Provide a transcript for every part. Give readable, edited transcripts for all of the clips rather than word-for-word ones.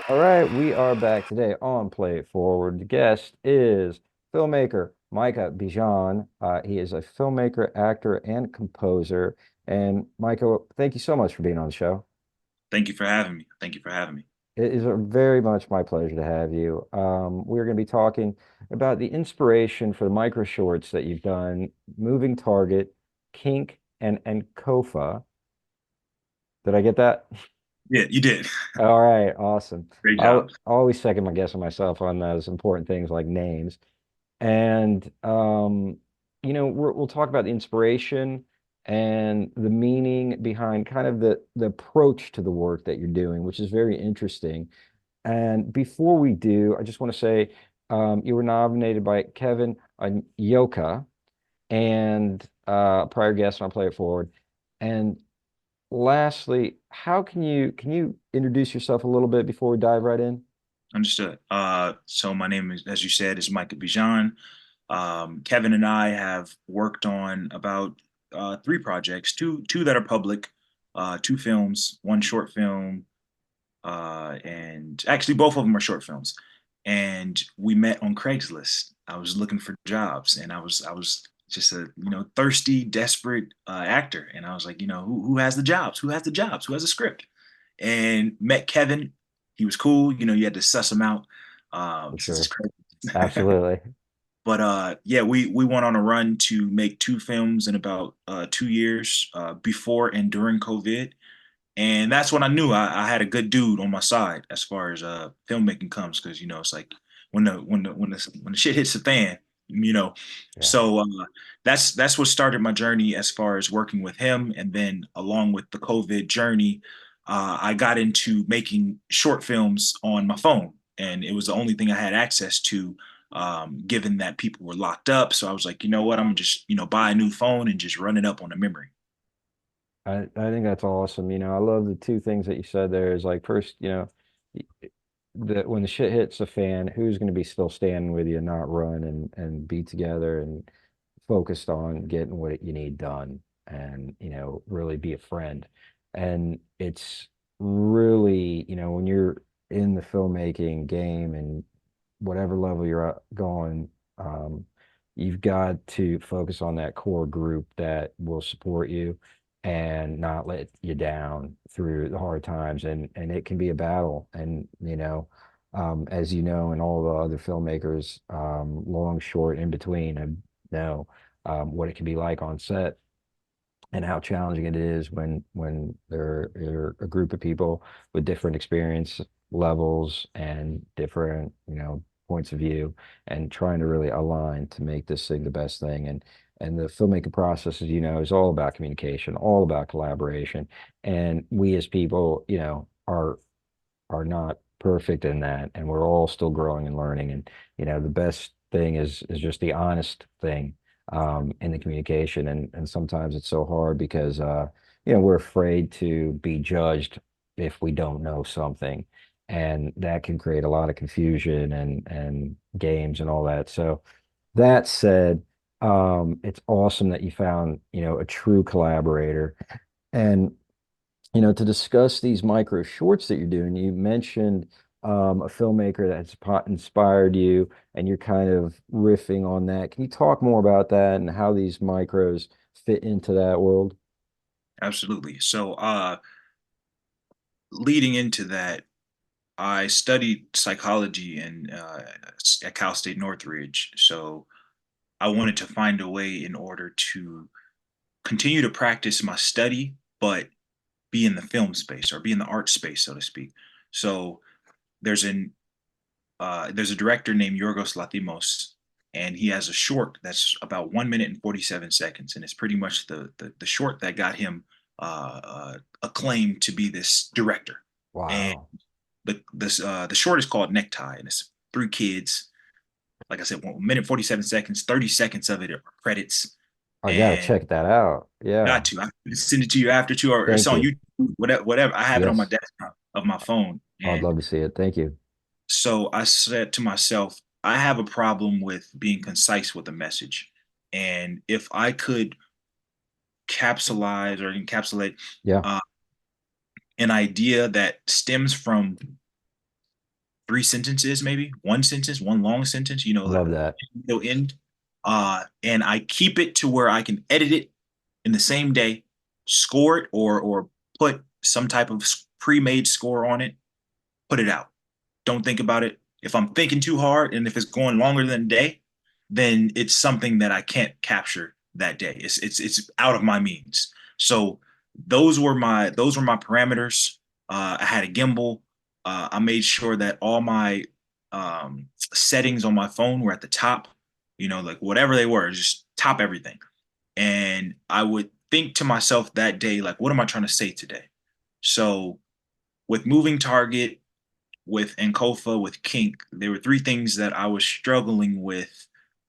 All right, we are back today on Play It Forward. The guest is filmmaker Micah Bijon. He is a filmmaker, actor, and composer. And Micah, thank you so much for being on the show. Thank you for having me. Thank you for having me. It is very much my pleasure to have you. We're going to be talking about the inspiration for the micro shorts that you've done, Moving Target, Kink, and Kofa. Did I get that? Yeah, you did. All right, awesome. Great job. I'll always second my guess on myself on those important things like names. And we'll talk about the inspiration and the meaning behind kind of the approach to the work that you're doing, which is very interesting. And before we do, I just want to say you were nominated by Kevin Yoka and prior guest on Play It Forward. And lastly, how can you introduce yourself a little bit before we dive right in? Understood. So my name is, as you said, is Micah Bijon. Kevin and I have worked on about three projects, two that are public, two films, one short film, and actually both of them are short films. And we met on Craigslist. I was looking for jobs, and I was just a thirsty, desperate actor, and I was like, who has the jobs? Who has the jobs? Who has a script? And met Kevin. He was cool. You had to suss him out For since it's sure. crazy. Absolutely. But yeah, we went on a run to make two films in about 2 years before and during COVID. And that's when I knew I had a good dude on my side as far as filmmaking comes, because it's like when the shit hits the fan, you know. Yeah. So that's what started my journey as far as working with him, and then along with the COVID journey, I got into making short films on my phone, and it was the only thing I had access to, given that people were locked up. So I was like, you know what, I'm gonna just buy a new phone and just run it up on a memory. I think that's awesome. I love the two things that you said there is like first, that when the shit hits the fan, who's going to be still standing with you and not run and be together and focused on getting what you need done and, really be a friend. And it's really, when you're in the filmmaking game and whatever level you're going, you've got to focus on that core group that will support you and not let you down through the hard times. And it can be a battle. And as you know, and all the other filmmakers, long, short, in between, know what it can be like on set and how challenging it is when there are a group of people with different experience levels and different points of view and trying to really align to make this thing the best thing. And the filmmaking process, as you know, is all about communication, all about collaboration. And we as people, are not perfect in that, and we're all still growing and learning. And the best thing is just the honest thing in the communication. And sometimes it's so hard because we're afraid to be judged if we don't know something, and that can create a lot of confusion and games and all that. So that said, it's awesome that you found a true collaborator. And to discuss these micro shorts that you're doing, you mentioned a filmmaker that's inspired you, and you're kind of riffing on that. Can you talk more about that and how these micros fit into that world? Absolutely. So leading into that, I studied psychology at Cal State Northridge. So I wanted to find a way in order to continue to practice my study, but be in the film space or be in the art space, so to speak. So there's an there's a director named Yorgos Lathimos, and he has a short that's about 1 minute and 47 seconds, and it's pretty much the short that got him acclaimed to be this director. And Wow. the short is called Necktie, and it's three kids. Like I said, 1 minute 47 seconds, 30 seconds of it are credits, I gotta and check that out. got Yeah. to. I can send it to you after too, or it's Thank on you. YouTube, whatever. Whatever. I have it on my Yes. desktop of my phone, I'd and love to see it. Thank you. so I said to myself, I have a problem with being concise with a message, and if I could encapsulate Yeah. uh, an idea that stems from three sentences, maybe one sentence, one long sentence, I love that. no end. And I keep it to where I can edit it in the same day, score it, or put some type of pre-made score on it, put it out. Don't think about it. If I'm thinking too hard and if it's going longer than a day, then it's something that I can't capture that day. It's out of my means. So those were my parameters. I had a gimbal. I made sure that all my settings on my phone were at the top. Like whatever they were, just top everything. And I would think to myself that day, like, what am I trying to say today? So with moving target, with Nkofa, with Kink, there were three things that I was struggling with,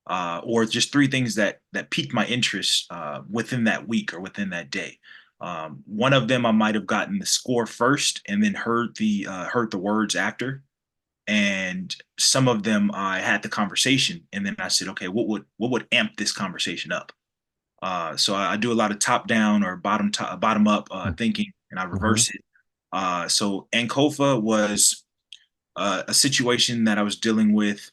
or just three things that piqued my interest within that week or within that day. One of them I might have gotten the score first and then heard the words after, and some of them I had the conversation and then I said, okay, what would amp this conversation up? So I do a lot of top down or bottom up thinking, and I Mm-hmm. reverse it. So Ankofa was a situation that I was dealing with,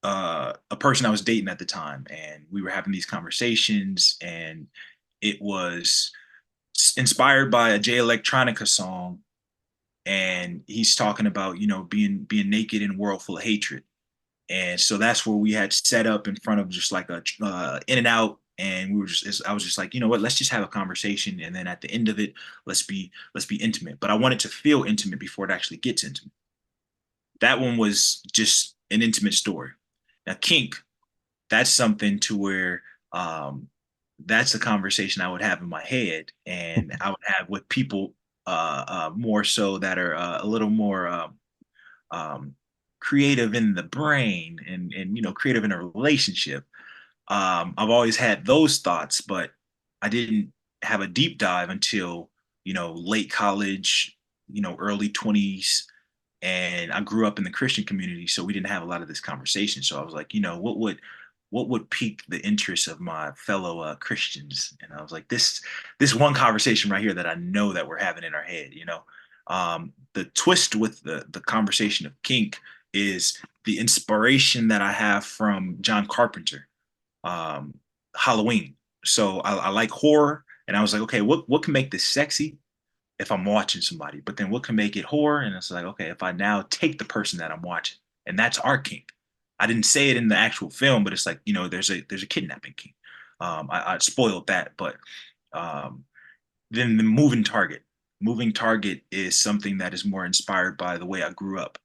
a person I was dating at the time, and we were having these conversations, and it was inspired by a Jay Electronica song, and he's talking about being naked in a world full of hatred. And so that's where we had set up in front of just like a in and out. And I was just like, you know what, let's just have a conversation. And then at the end of it, let's be intimate. But I wanted to feel intimate before it actually gets intimate. That one was just an intimate story. Now, kink, that's something to where that's a conversation I would have in my head and I would have with people more so that are a little more um, creative in the brain and creative in a relationship. I've always had those thoughts, but I didn't have a deep dive until late college, early 20s, and I grew up in the Christian community, so we didn't have a lot of this conversation. So I was like, what would pique the interest of my fellow Christians? And I was like, this one conversation right here that I know that we're having in our head. The twist with the conversation of kink is the inspiration that I have from John Carpenter, um, Halloween. So I like horror, and I was like, okay, what can make this sexy if I'm watching somebody? But then what can make it horror? And it's like, okay, if I now take the person that I'm watching, and that's our kink. I didn't say it in the actual film, but it's like, there's a kidnapping kink. I spoiled that, but um, then the moving target. Moving target is something that is more inspired by the way I grew up.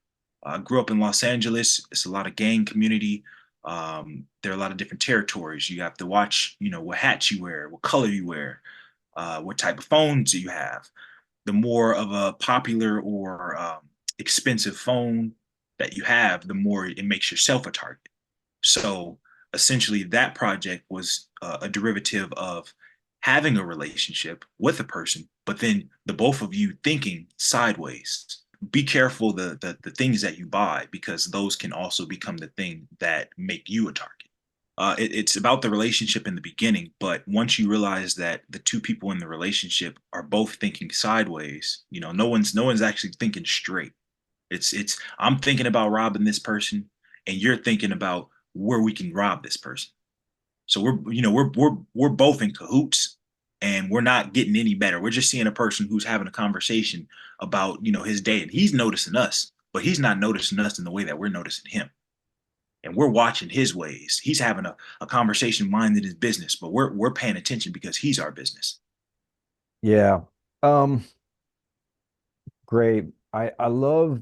I grew up in Los Angeles. It's a lot of gang community. There are a lot of different territories. You have to watch, what hats you wear, what color you wear, what type of phones you have. The more of a popular or expensive phone that you have, the more it makes yourself a target. So essentially, that project was a derivative of having a relationship with a person, but then the both of you thinking sideways. Be careful the things that you buy because those can also become the thing that make you a target. It's about the relationship in the beginning, but once you realize that the two people in the relationship are both thinking sideways, no one's actually thinking straight. It's I'm thinking about robbing this person, and you're thinking about where we can rob this person. So we're both in cahoots, and we're not getting any better. We're just seeing a person who's having a conversation about his day, and he's noticing us, but he's not noticing us in the way that we're noticing him. And we're watching his ways. He's having a conversation minding his business, but we're paying attention because he's our business. Yeah. Um, Great. I love,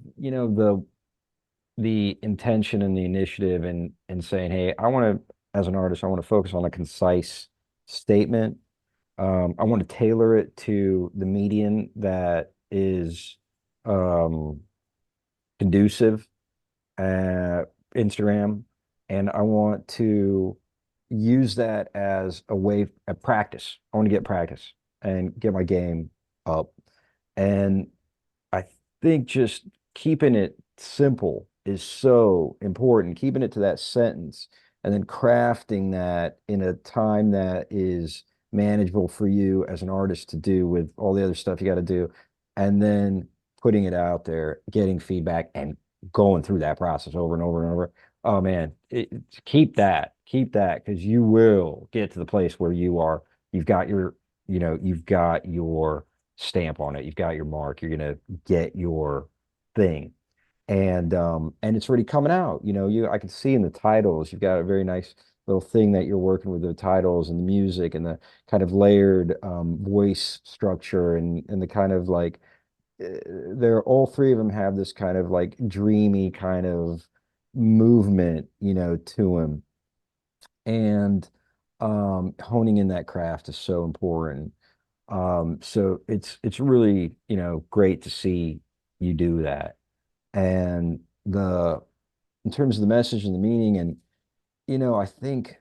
the intention and the initiative and saying, hey, I want to, as an artist, I want to focus on a concise statement. I want to tailor it to the median that is um conducive, uh Instagram, and I want to use that as a way of practice. I want to get practice and get my game up. And I think just keeping it simple is so important, keeping it to that sentence and then crafting that in a time that is manageable for you as an artist to do with all the other stuff you got to do, and then putting it out there, getting feedback, and going through that process over and over and over. Oh man, keep that, because you will get to the place where you've got your, you've got your stamp on it, you've got your mark, you're gonna get your thing. And it's already coming out. I can see in the titles, you've got a very nice little thing that you're working with the titles and the music and the kind of layered voice structure and the kind of like they're all three of them have this kind of like dreamy kind of movement, to them. And honing in that craft is so important. So it's really, great to see you do that. And in terms of the message and the meaning, and I think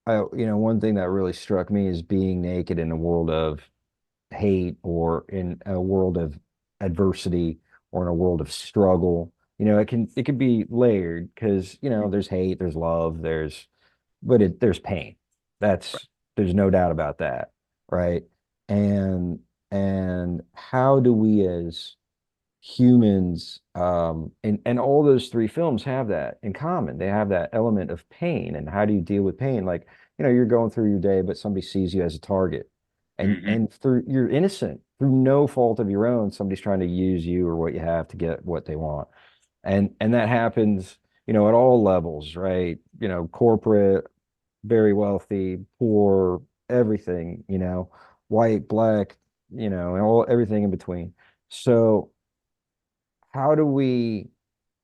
one thing that really struck me is being naked in a world of hate, or in a world of adversity, or in a world of struggle. It can be layered, because there's hate, there's love, there's pain. Right. There's no doubt about that, right? And how do we as humans, and all those three films have that in common. They have that element of pain. And how do you deal with pain? Like, you're going through your day, but somebody sees you as a target, and Hmm. through you're innocent, through no fault of your own, somebody's trying to use you or what you have to get what they want. And that happens, at all levels, right? Corporate, very wealthy, poor, everything, white, black, and all everything in between. So how do we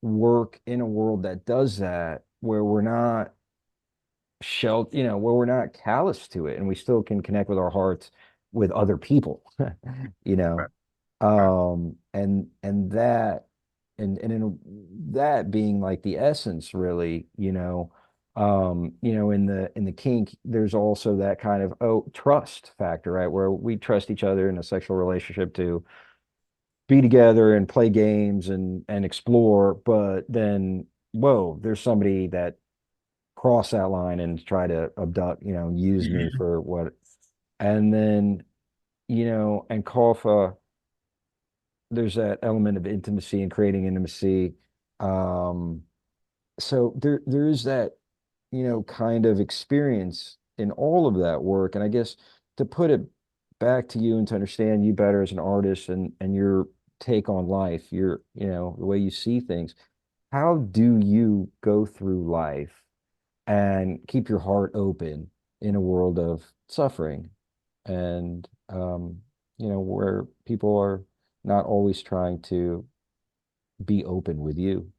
work in a world that does that, where we're not where we're not callous to it, and we still can connect with our hearts with other people, you Right. know? Right. And that, and in that being like the essence, really, in the kink, there's also that kind of, trust factor, right? Where we trust each other in a sexual relationship to be together and play games and explore, but then, whoa, there's somebody that cross that line and try to abduct, use me Hmm. for what. And then, and Kofa, there's that element of intimacy and creating intimacy. Um, so there is that, kind of experience in all of that work. And I guess to put it back to you and to understand you better as an artist, and your take on life, the way you see things, how do you go through life and keep your heart open in a world of suffering, and where people are not always trying to be open with you?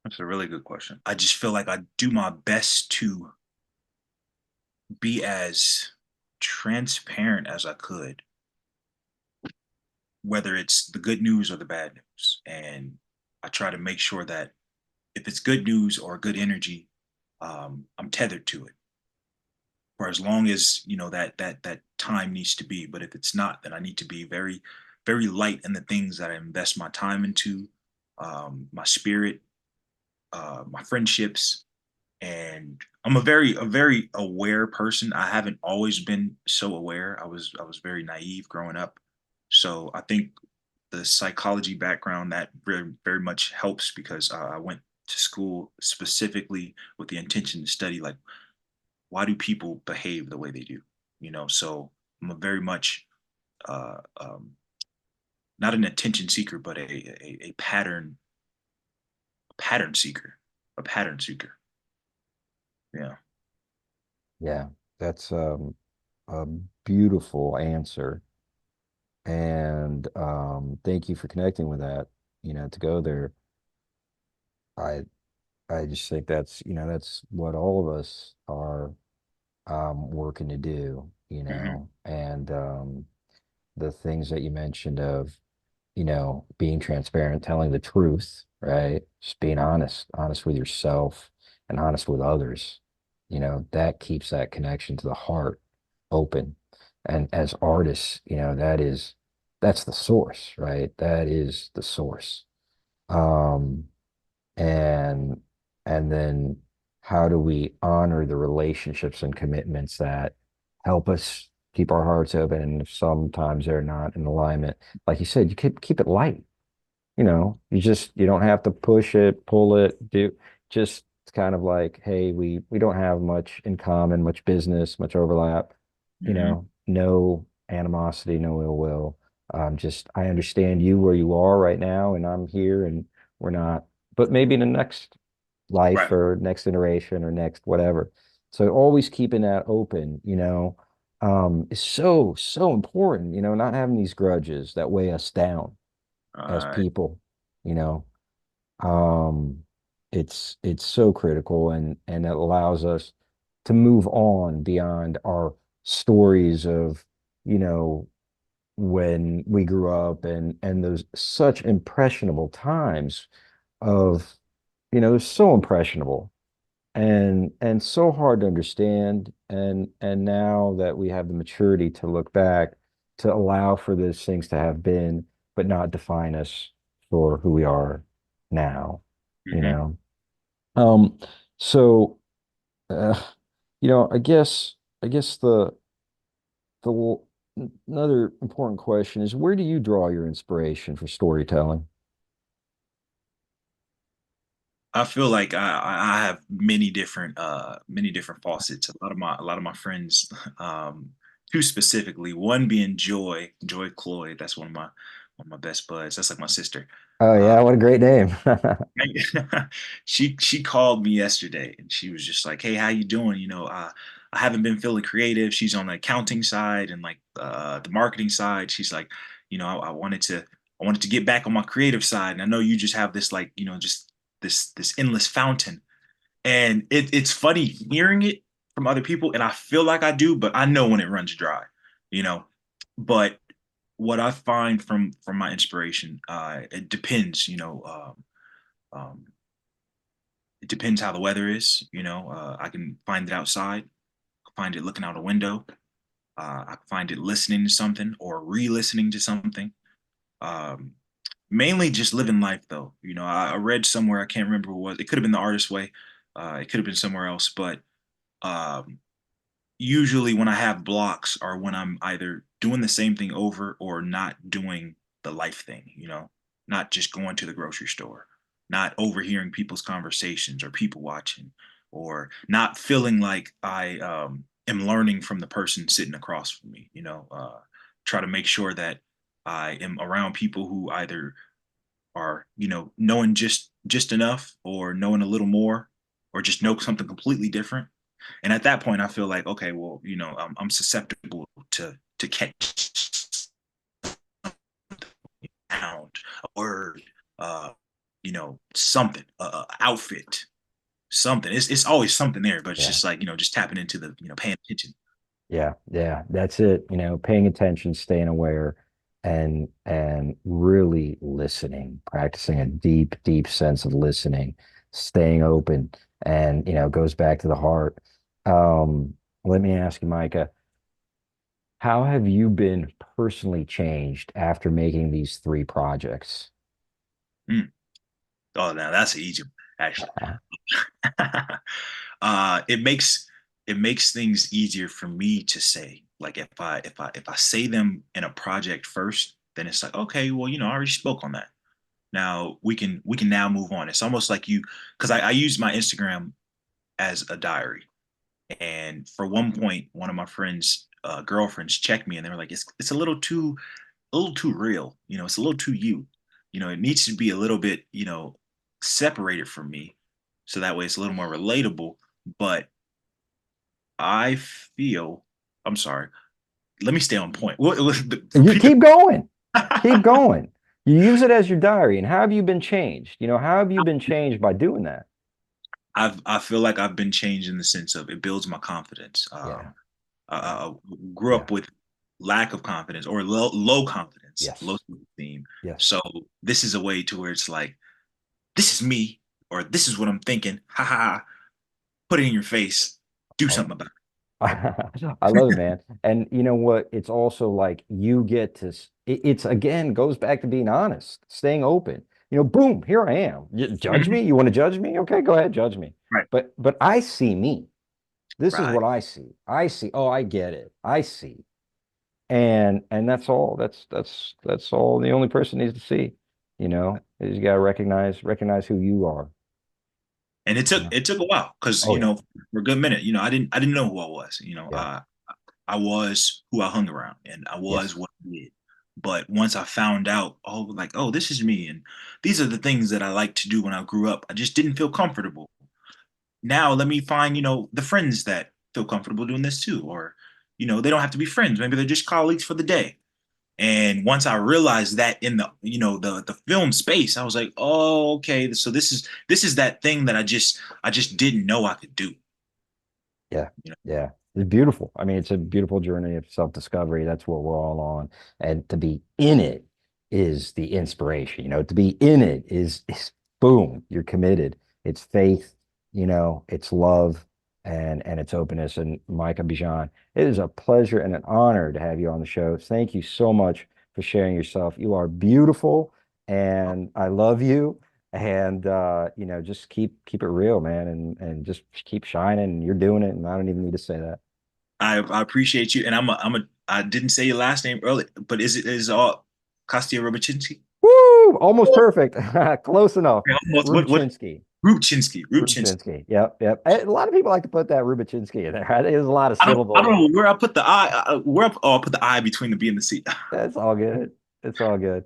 That's a really good question. I just feel like I do my best to be as transparent as I could, whether it's the good news or the bad news. And I try to make sure that if it's good news or good energy, I'm tethered to it for as long as that time needs to be. But if it's not, then I need to be very, very light in the things that I invest my time into, my spirit, my friendships. And I'm a very aware person. I haven't always been so aware. I was very naive growing up. So I think the psychology background that very, very much helps, because I went to school specifically with the intention to study, like, why do people behave the way they do? So I'm a very much uh, um, not an attention seeker, but a pattern seeker, a pattern seeker. Yeah. Yeah, that's a beautiful answer. And thank you for connecting with that, to go there. I I just think that's what all of us are working to do, Hmm. and the things that you mentioned of, being transparent, telling the truth, right? Just being honest with yourself and honest with others, that keeps that connection to the heart open. And as artists, that's the source, right? That is the source. Um, and and then how do we honor the relationships and commitments that help us keep our hearts open. And if sometimes they're not in alignment, like you said, you keep it light. You don't have to push it, pull it, do just it's kind of like, hey, we don't have much in common, much business, much overlap, Hmm. no animosity, no ill will. Just I understand you where you are right now, and I'm here, and we're not, but maybe in the next life Right. or next iteration or next whatever. So always keeping that open, is so, so important, not having these grudges that weigh us down as Uh, people, you know. Um, it's so critical, and it allows us to move on beyond our stories of, you know, when we grew up, and those such impressionable times of, they're so impressionable and so hard to understand. And now that we have the maturity to look back, to allow for those things to have been, but not define us for who we are now, you mhm. know. Um, so uh, I guess another important question is, where do you draw your inspiration for storytelling? I feel like I have many different faucets. A lot of my friends, two specifically, one being Joy Cloyd. That's one of my best buds. That's like my sister. Oh Uh, yeah, what a great name. she called me yesterday and she was just like, "Hey, how you doing? I haven't been feeling creative." She's on the accounting side and like the marketing side. She's like, I wanted to get back on my creative side, and I know you just have this like, just this endless fountain. And it's funny hearing it from other people, and I feel like I do, but I know when it runs dry, you know. But what I find from my inspiration, it depends, um, it depends how the weather is. I can find it outside, find it looking out a window. I find it listening to something or re-listening to something. Um, Mainly just living life, though. I read somewhere, I can't remember what it was. It could have been The Artist Way. It could have been somewhere else, but um, usually when I have blocks are when I'm either doing the same thing over or not doing the life thing, not just going to the grocery store, not overhearing people's conversations or people watching, or not feeling like I am learning from the person sitting across from me, try to make sure that I am around people who either are, knowing just enough or knowing a little more or just know something completely different. And at that point, I feel like, okay, well, I'm susceptible to catch a sound, a word, something, outfit, something. It's always something there, but it's Yeah. just like, just tapping into the, paying attention. Yeah, yeah, that's it. Paying attention, staying aware, and really listening, practicing a deep, deep sense of listening, staying open, and it goes back to the heart. Let me ask you, Micah, how have you been personally changed after making these three projects? Mm. Oh, now that's an easy one, actually. Uh, It makes things easier for me to say. Like if I say them in a project first, then it's like, okay, well, I already spoke on that. Now we can now move on. It's almost like because I use my Instagram as a diary. And for one point, one of my friends, girlfriends checked me and they were like, it's a little too real. It's a little too you. It needs to be a little bit, separated from me. So that way it's a little more relatable. But I feel, I'm sorry, let me stay on point. You Repeat the keep going, keep going. You use it as your diary, and how have you been changed? How have you been changed by doing that? I feel like I've been changed in the sense of it builds my confidence. Yeah, I grew yeah, up with lack of confidence or low confidence, low yes, self-esteem. yes. So this is a way to where it's like, this is me, or this is what I'm thinking. Ha ha, ha. Put it in your face. Do something about I love it, man. And you know what? It's also like you get to, it's again goes back to being honest, staying open. Boom, here I am. it. Judge me? You want to judge me? Okay, go ahead, judge me. Right. But I see me. This is Right. what I see. I see. Oh, I get it. I see. And that's all. That's all the only person needs to see. Is you gotta recognize who you are. And Yeah. it took a while because Oh yeah. for a good minute, I didn't know who I was. Yeah. I was who I hung around, and I was Yes. what I did. But once I found out, oh, like, oh, this is me, and these are the things that I like to do when I grew up, I just didn't feel comfortable. Now let me find, the friends that feel comfortable doing this too, or, they don't have to be friends. Maybe they're just colleagues for the day. And once I realized that in the, the film space, I was like, oh, okay. So this is that thing that I just didn't know I could do. Yeah. You know, Yeah. It's beautiful. I mean, it's a beautiful journey of self-discovery. That's what we're all on. And to be in it is the inspiration. To be in it is boom, you're committed. It's faith, it's love and it's openness. And Micah Bijon, it is a pleasure and an honor to have you on the show. Thank you so much for sharing yourself. You are beautiful and I love you. And just keep it real, man, and just keep shining. You're doing it, and I don't even need to say that. I appreciate you. And I didn't say your last name early, but is all Kostya-Robachinsky? Woo! Almost perfect. Close enough. Almost, what Rubchinsky. Rubchinsky, Rubchinsky. Rubchinsky. Yep, yep. A lot of people like to put that Rubachinsky in there. I think there's a lot of I syllables. don't know where I put the I. I put the I between the B and the C. That's all good. It's all good.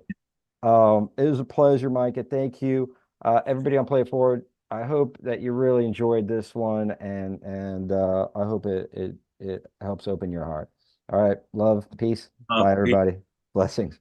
It was a pleasure, Micah. Thank you. Everybody on Play It Forward. I hope that you really enjoyed this one and I hope it helps open your heart. All right. Love, peace. Bye, Uh, everybody. Blessings.